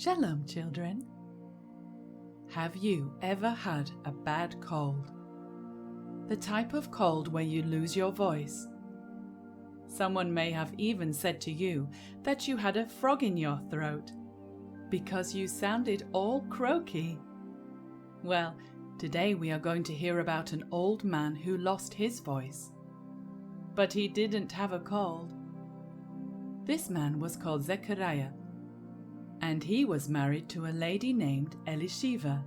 Shalom, children. Have you ever had a bad cold? The type of cold where you lose your voice. Someone may have even said to you that you had a frog in your throat because you sounded all croaky. Well, today we are going to hear about an old man who lost his voice. But he didn't have a cold. This man was called Zechariah, and he was married to a lady named Yeshua.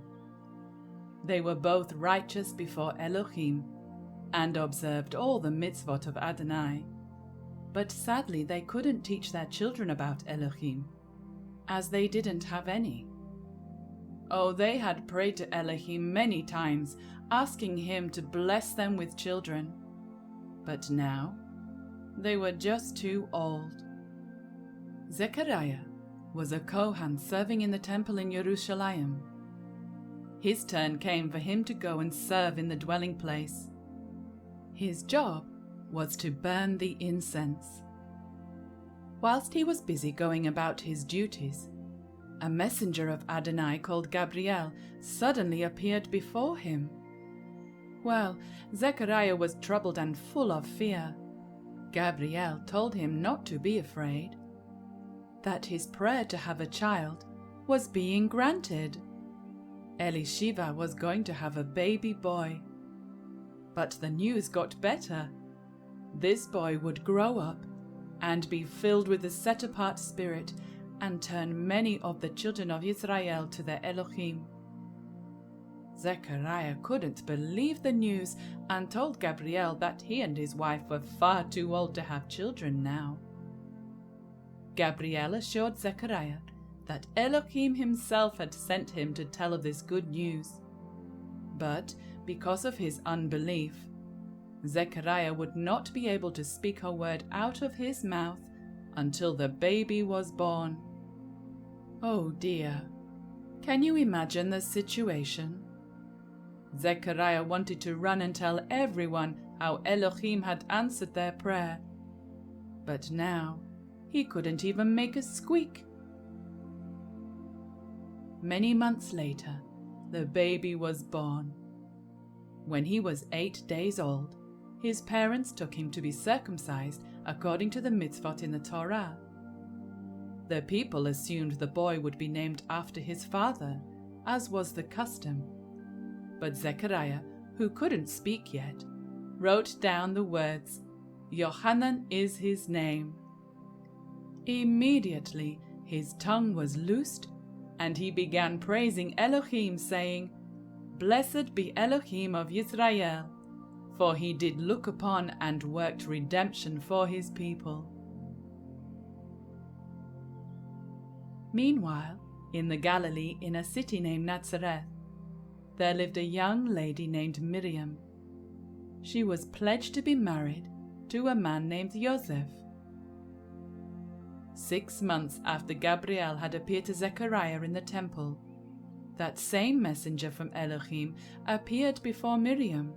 They were both righteous before Elohim and observed all the mitzvot of Adonai. But sadly they couldn't teach their children about Elohim, as they didn't have any. Oh, they had prayed to Elohim many times, asking him to bless them with children. But now, they were just too old. Zechariah was a Kohan serving in the temple in Jerusalem. His turn came for him to go and serve in the dwelling place. His job was to burn the incense. Whilst he was busy going about his duties, a messenger of Adonai called Gabriel suddenly appeared before him. Well, Zechariah was troubled and full of fear. Gabriel told him not to be afraid, that his prayer to have a child was being granted. Yeshua was going to have a baby boy. But the news got better. This boy would grow up and be filled with the set-apart spirit and turn many of the children of Israel to their Elohim. Zechariah couldn't believe the news and told Gabriel that he and his wife were far too old to have children now. Gabriel assured Zechariah that Elohim himself had sent him to tell of this good news. But because of his unbelief, Zechariah would not be able to speak a word out of his mouth until the baby was born. Oh dear, can you imagine the situation? Zechariah wanted to run and tell everyone how Elohim had answered their prayer, but now he couldn't even make a squeak. Many months later, the baby was born. When he was 8 days old, his parents took him to be circumcised according to the mitzvot in the Torah. The people assumed the boy would be named after his father, as was the custom. But Zechariah, who couldn't speak yet, wrote down the words, "Yohanan is his name." Immediately his tongue was loosed, and he began praising Elohim, saying, "Blessed be Elohim of Israel, for he did look upon and worked redemption for his people." Meanwhile, in the Galilee, in a city named Nazareth, there lived a young lady named Miriam. She was pledged to be married to a man named Joseph. 6 months after Gabriel had appeared to Zechariah in the temple, that same messenger from Elohim appeared before Miriam.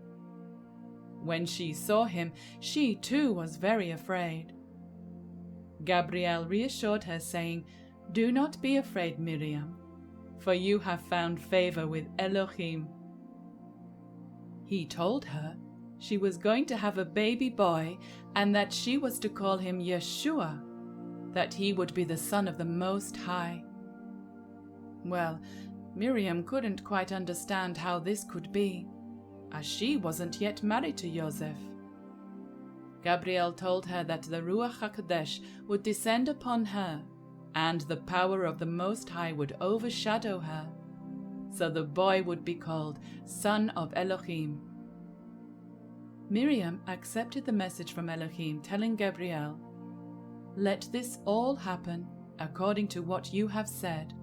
When she saw him, she too was very afraid. Gabriel reassured her, saying, "Do not be afraid, Miriam, for you have found favor with Elohim." He told her she was going to have a baby boy and that she was to call him Yeshua, that he would be the Son of the Most High. Well, Miriam couldn't quite understand how this could be, as she wasn't yet married to Joseph. Gabriel told her that the Ruach HaKodesh would descend upon her, and the power of the Most High would overshadow her, so the boy would be called Son of Elohim. Miriam accepted the message from Elohim, telling Gabriel, "Let this all happen according to what you have said."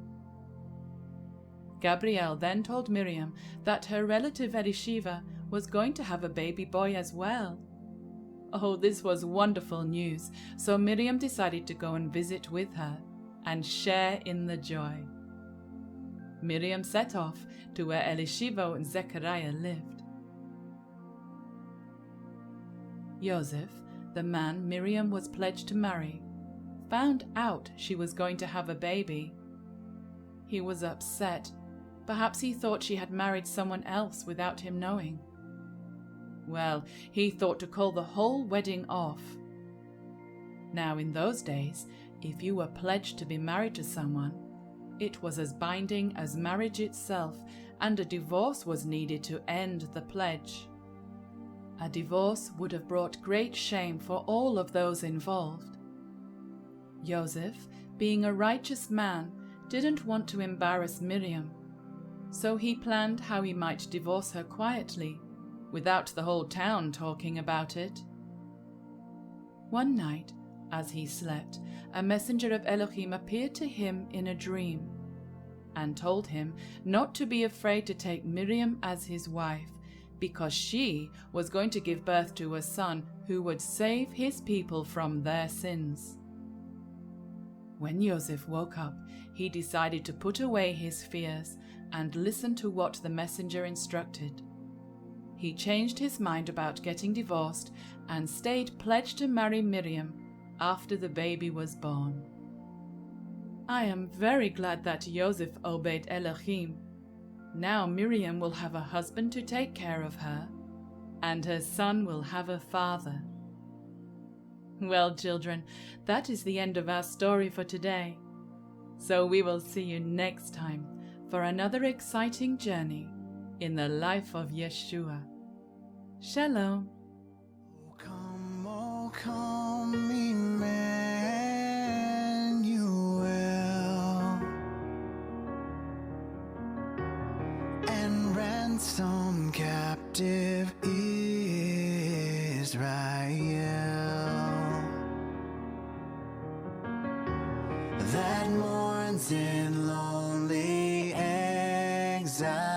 Gabriel then told Miriam that her relative Yeshua was going to have a baby boy as well. Oh, this was wonderful news, so Miriam decided to go and visit with her and share in the joy. Miriam set off to where Yeshua and Zechariah lived. Joseph, the man Miriam was pledged to marry, found out she was going to have a baby. He was upset. Perhaps he thought she had married someone else without him knowing. Well, he thought to call the whole wedding off. Now, in those days, if you were pledged to be married to someone, it was as binding as marriage itself, and a divorce was needed to end the pledge. A divorce would have brought great shame for all of those involved. Joseph, being a righteous man, didn't want to embarrass Miriam, so he planned how he might divorce her quietly, without the whole town talking about it. One night, as he slept, a messenger of Elohim appeared to him in a dream, and told him not to be afraid to take Miriam as his wife, because she was going to give birth to a son who would save his people from their sins. When Joseph woke up, he decided to put away his fears and listen to what the messenger instructed. He changed his mind about getting divorced and stayed pledged to marry Miriam after the baby was born. I am very glad that Joseph obeyed Elohim. Now Miriam will have a husband to take care of her, and her son will have a father. Well, children, that is the end of our story for today. So we will see you next time for another exciting journey in the life of Yeshua. Shalom. Oh, come, Emmanuel, and ransom captive Israel, that mourns in lonely exile.